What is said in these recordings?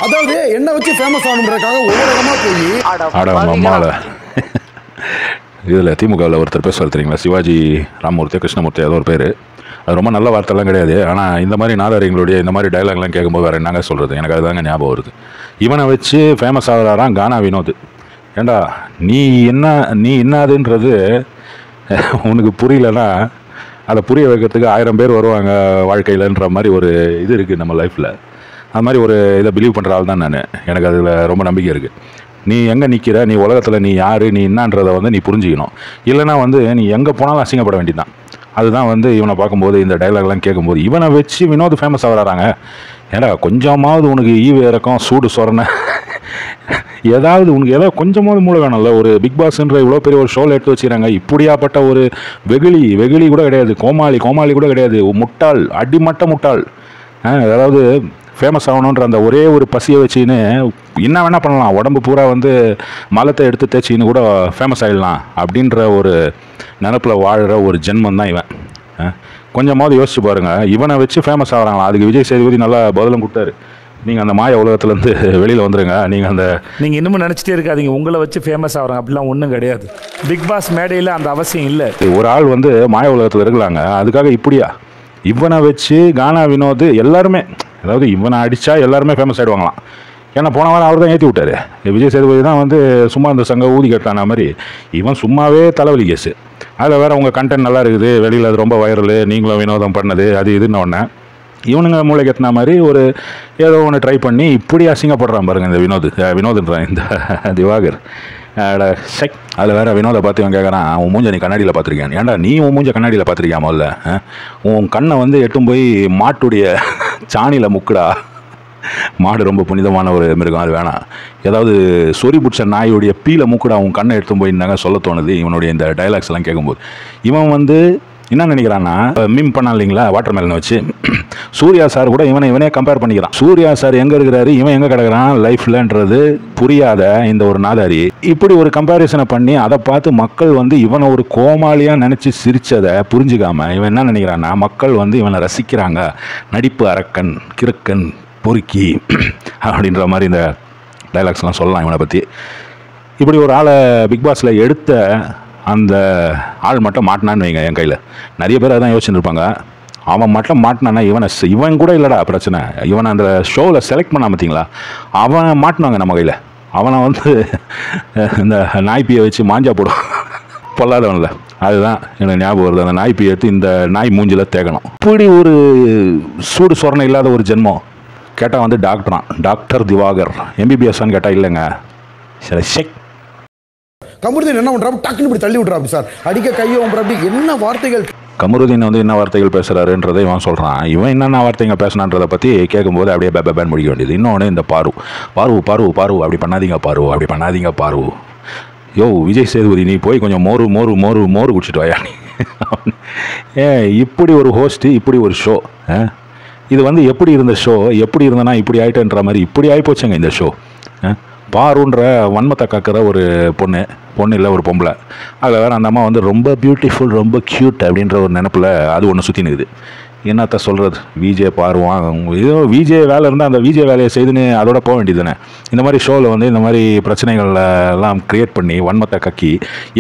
அதாவது என்ன வச்சு ஃபேமஸ் ஆகணுன்றதுக்காக ஒவ்வொரு இடமா போய் இதில் திமுகவில் ஒருத்தர் பேசுவார் தெரியுங்களா, சிவாஜி ராமமூர்த்தி கிருஷ்ணமூர்த்தி ஏதோ ஒரு பேர். அது ரொம்ப நல்ல வார்த்தைலாம் கிடையாது. ஆனால் இந்த மாதிரி நாதாரிங்களுடைய இந்த மாதிரி டைலாக்லாம் கேட்கும்போது வேறு என்னங்க சொல்கிறது, எனக்கு அதுதாங்க ஞாபகம் வருது. இவனை வச்சு ஃபேமஸ் ஆகிறாராம் கானா வினோத். ஏண்டா நீ என்னதுன்றது உனக்கு புரியலன்னா அதை புரிய வைக்கிறதுக்கு 1000 பேர் வருவாங்க வாழ்க்கையிலன்ற மாதிரி ஒரு இது இருக்குது நம்ம லைஃப்பில். அது மாதிரி ஒரு இதை பிலீவ் பண்ணுற ஆள் தான் நான். எனக்கு அதில் ரொம்ப நம்பிக்கை இருக்குது. நீ எங்கே நிற்கிற, நீ உலகத்தில் நீ யார், நீ என்னன்றதை நீ புரிஞ்சுக்கணும். இல்லைனா நீ எங்கே போனாலும் அசிங்கப்பட வேண்டியதான். அதுதான் இவனை பார்க்கும்போது இந்த டைலாக்லாம் கேட்கும்போது இவனை வச்சு வினோத் ஃபேமஸ் ஆகிறாங்க. ஏடா கொஞ்சமாவது உனக்கு ஈவு இறக்கம் சூடு சொரணை ஏதாவது உனக்கு ஏதாவது கொஞ்சமாவது மூளை வேணும்ல. ஒரு பிக் பாஸ்ன்ற இவ்வளோ பெரிய ஒரு ஷோவில் எடுத்து வச்சுக்கிறாங்க. இப்படியாப்பட்ட ஒரு வெகுளி கூட கிடையாது, கோமாளி கூட கிடையாது, முட்டாள், அடிமட்ட முட்டாள். அதாவது ஃபேமஸ் ஆகணுன்ற அந்த ஒரே ஒரு பசியை வச்சுன்னு என்ன வேணால் பண்ணலாம். உடம்பு பூரா மலத்தை எடுத்து தேய்ச்சின்னு கூட ஃபேமஸ் ஆகிடலாம் அப்படின்ற ஒரு நினப்பில் வாழ்கிற ஒரு ஜென்மம் தான் இவன். கொஞ்சமாவது யோசிச்சு பாருங்கள். இவனை வச்சு ஃபேமஸ் ஆகிறாங்களா? அதுக்கு விஜய் சேதுபதி நல்லா பதிலும் கொடுத்தாரு. நீங்கள் அந்த மாய உலகத்துலேருந்து வெளியில் வந்துடுங்க. நீங்கள் இன்னமும் நினச்சிட்டே இருக்காதீங்க உங்களை வச்சு ஃபேமஸ் ஆகிறாங்க, அப்படிலாம் ஒன்றும் கிடையாது. பிக் பாஸ் மேடையில் அந்த அவசியம் இல்லை. ஒரு ஆள் மாய உலகத்தில் இருக்கலாங்க, அதுக்காக இப்படியா? இவனை வச்சு கானா வினோத் எல்லாருமே, அதாவது இவனை அடித்தா எல்லாருமே ஃபேமஸ் ஆகிடுவாங்களாம். ஏன்னா போன வாரம் அவர் தான் ஏற்றி விட்டார். விஜய் சேதுபதி தான் சும்மா இந்த சங்க ஊதி கட்டான மாதிரி இவன் சும்மாவே தலைவலி கேஸு. அதில் வேறு உங்கள் கண்டென்ட் நல்லா இருக்குது, வெளியில் அது ரொம்ப வைரலு, நீங்களும் வினோதம் பண்ணது அது இதுன்னு ஒன்று இவனுங்க மூளைக்கு எத்தின மாதிரி ஒரு ஏதோ ஒன்று ட்ரை பண்ணி இப்படி அசிங்கப்படுறான் பாருங்கள் இந்த வினோதுன்றான் இந்த திவாகர். அதில் வேறு வினோதை பார்த்து இவன் கேட்குறான், உன் மூஞ்ச நீ கண்ணாடியில் பார்த்துருக்கேன். ஏன்டா நீ உன் மூஞ்ச கண்ணாடியில் பார்த்துருக்கியா? முதல்ல உன் கண்ணை எட்டும் போய் மாட்டுடைய சாணியில் முக்குடா. மாடு ரொம்ப புனிதமான ஒரு மிருகம், அது வேணாம். ஏதாவது சொறி பிடிச்ச நாயுடைய பீல மூக்குடா உன் கண்ணை எடுத்து போயிருந்தாங்க சொல்ல தோணுது இவனுடைய இந்த டைலாக்ஸ் எல்லாம் கேட்கும்போது. இவன் என்ன நினைக்கிறான்னா, மீம் பண்ணா இல்லைங்களா வாட்டர் மேலன் வச்சு, சூர்யா சார் கூட இவனே கம்பேர் பண்ணிக்கிறான். சூர்யா சார் எங்கே இருக்கிறாரு, இவன் எங்கே கிடக்குறான் லைஃப்லன்றது புரியாத இந்த ஒரு நாதாரி இப்படி ஒரு கம்பேரிசனை பண்ணி அதை பார்த்து மக்கள் இவனை ஒரு கோமாளியாக நினச்சி சிரித்ததை புரிஞ்சுக்காம இவன் என்ன நினைக்கிறான்னா, மக்கள் இவனை ரசிக்கிறாங்க, நடிப்பு அரக்கன், கிறுக்கன், பொறுக்கி அப்படின்ற மாதிரி இந்த டைலாக்ஸ்லாம் சொல்லலாம் இவனை பற்றி. இப்படி ஒரு ஆளை பிக் பாஸில் எடுத்த அந்த ஆள் மட்டும் மாட்டினான்னு வைங்க என் கையில். நிறைய பேர் அதான் யோசிச்சுட்டு இருப்பாங்க. அவன் மட்டும் மாட்டினான்னா இவன் கூட இல்லைடா பிரச்சனை. இவனை அந்த ஷோவில் செலக்ட் பண்ண பார்த்தீங்களா, அவன் மாட்டினாங்க நம்ம கையில். அவனை இந்த நாய்ப்பியை வச்சு மாஞ்சா போடும் பொல்லாதவன்ல. அதுதான் எனக்கு ஞாபகம் வருது. அந்த நாய்ப்பியை எடுத்து இந்த நாய் மூஞ்சில் தேக்கணும். இப்படி ஒரு சூடு சொரணை இல்லாத ஒரு ஜென்மம். கேட்டால் டாக்டர் திவாகர் எம்பிபிஎஸ்ன்னு கேட்டால் இல்லைங்க. சரி ஷெக் கமருதீன் என்ன பண்றாரு, டக்குன்னு இப்படி தள்ளி விட்றாரு சார், அடிக்க கையை அப்படி என்ன வார்த்தைகள். கமருதீன் என்ன வார்த்தைகள் பேசுகிறாருன்றதை இவன் சொல்கிறான். இவன் என்னென்ன வார்த்தைகள் பேசினான்றதை பற்றி கேட்கும்போது அப்படியே பேன் முடிக்க வேண்டியது. இன்னொன்று இந்த பாரு அப்படி பண்ணாதீங்க பாரு. யோ விஜய் சேதுபதி நீ போய் கொஞ்சம் மோரு குடிச்சிட்டு வாயா நீ. இப்படி ஒரு ஹோஸ்ட்டு, இப்படி ஒரு ஷோ. இது எப்படி இருந்த ஷோ, எப்படி இருந்தனா இப்படி ஆகிட்டேன்ற மாதிரி இப்படி ஆகிப்போச்சுங்க இந்த ஷோ. பாருன்ற வன்மத்தை காக்கிற ஒரு பொண்ணு இல்லை ஒரு பொம்பளை. அதில் வேறு அந்த அம்மா ரொம்ப பியூட்டிஃபுல், ரொம்ப க்யூட் அப்படின்ற ஒரு நினப்பில் அது ஒன்று சுற்றி நிற்குது. என்னத்த சொல்கிறது, விஜே பாருவான் ஏதோ விஜே வேலை இருந்தால் அந்த விஜே வேலையை செய்துன்னு அதோட போக வேண்டியது தானே. இந்த மாதிரி ஷோவில் இந்த மாதிரி பிரச்சனைகள் எல்லாம் க்ரியேட் பண்ணி வன்மத்தை கக்கி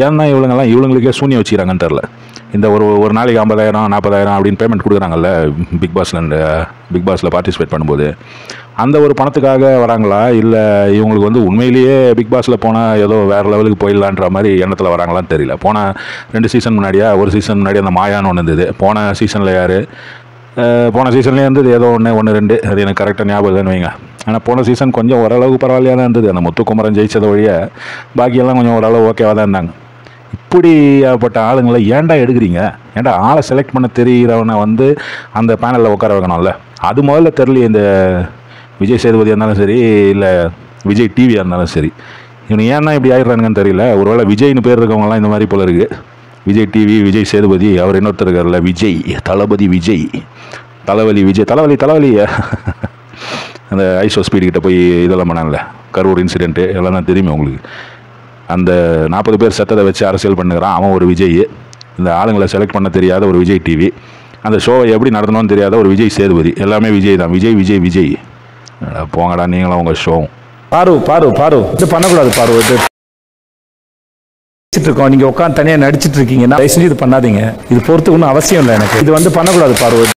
ஏன்னா இவங்களுக்கே சூன்யம் வச்சுக்கிறாங்கன்னு தெரில. இந்த ஒரு நாளைக்கு 50,000 40,000 அப்படின்னு பேமெண்ட் கொடுக்குறாங்கல்ல பிக் பாஸில் பார்ட்டிசிபேட் பண்ணும்போது, அந்த ஒரு பணத்துக்காக வராங்களா இல்லை இவங்களுக்கு உண்மையிலேயே பிக் பாஸில் போனால் ஏதோ வேறு லெவலுக்கு போயிடலான்ற மாதிரி எண்ணத்தில் வராங்களான்னு தெரியல. போன 2 சீசன் முன்னாடியா, ஒரு சீசன் முன்னாடி அந்த மாயான்னு ஒன்று இருந்தது. போன சீசனில் யார், போன சீசன்லேயே இருந்தது ஏதோ 1 2 அது எனக்கு கரெக்டாக ஞாபகம் இல்லைன்னு வைங்க. ஆனால் போன சீசன் கொஞ்சம் ஓரளவுக்கு பரவாயில்லையாக தான் இருந்தது. அந்த முத்துக்குமரன் ஜெயிச்சதை வழியை பாக்கியெல்லாம் கொஞ்சம் ஓரளவு ஓகேவாக தான் இருந்தாங்க. இப்படிப்பட்ட ஆளுங்களை ஏன்டா எடுக்கிறீங்க? ஏன்டா ஆளை செலக்ட் பண்ண தெரிகிறவனை அந்த பேனலில் உட்கார வைக்கணும்ல. அது முதல்ல தெரியல. இந்த விஜய் சேதுபதியாக இருந்தாலும் சரி, இல்லை விஜய் டிவியாக இருந்தாலும் சரி, இவனு ஏன்னா இப்படி ஆயிடுறானுங்கன்னு தெரியல. ஒருவேளை விஜய்னு பேர் இருக்கவங்களாம் இந்த மாதிரி போல இருக்குது. விஜய் டிவி, விஜய் சேதுபதி, அவர் இன்னொருத்தர் இருக்கார்ல விஜய், தளபதி விஜய், தலைவலி அந்த ஐசோ ஸ்பீடு கிட்ட போய் இதெல்லாம் பண்ணாங்கல்ல, கரூர் இன்சிடென்ட்டு எல்லாம் தான் தெரியுமே உங்களுக்கு. அந்த 40 பேர் செத்ததை வச்சு அரசியல் பண்ணுறான் அவன் ஒரு விஜய். இந்த ஆளுங்களை செலக்ட் பண்ண தெரியாத ஒரு விஜய் டிவி, அந்த ஷோவை எப்படி நடத்தணும்னு தெரியாத ஒரு விஜய் சேதுபதி. எல்லாமே விஜய் தான். விஜய் போங்கடா நீங்களும் உங்கள் ஷோ. பாரு பாரு பாரு இது பண்ணக்கூடாது பாரு. இது இருக்கோம், நீங்கள் உட்காந்து தனியாக நடிச்சிட்டு இருக்கீங்கன்னா தயவு செஞ்சு இது பண்ணாதீங்க. இது பொறுத்து ஒன்றும் அவசியம் இல்லை எனக்கு. இது வந்து பண்ணக்கூடாது பாரு.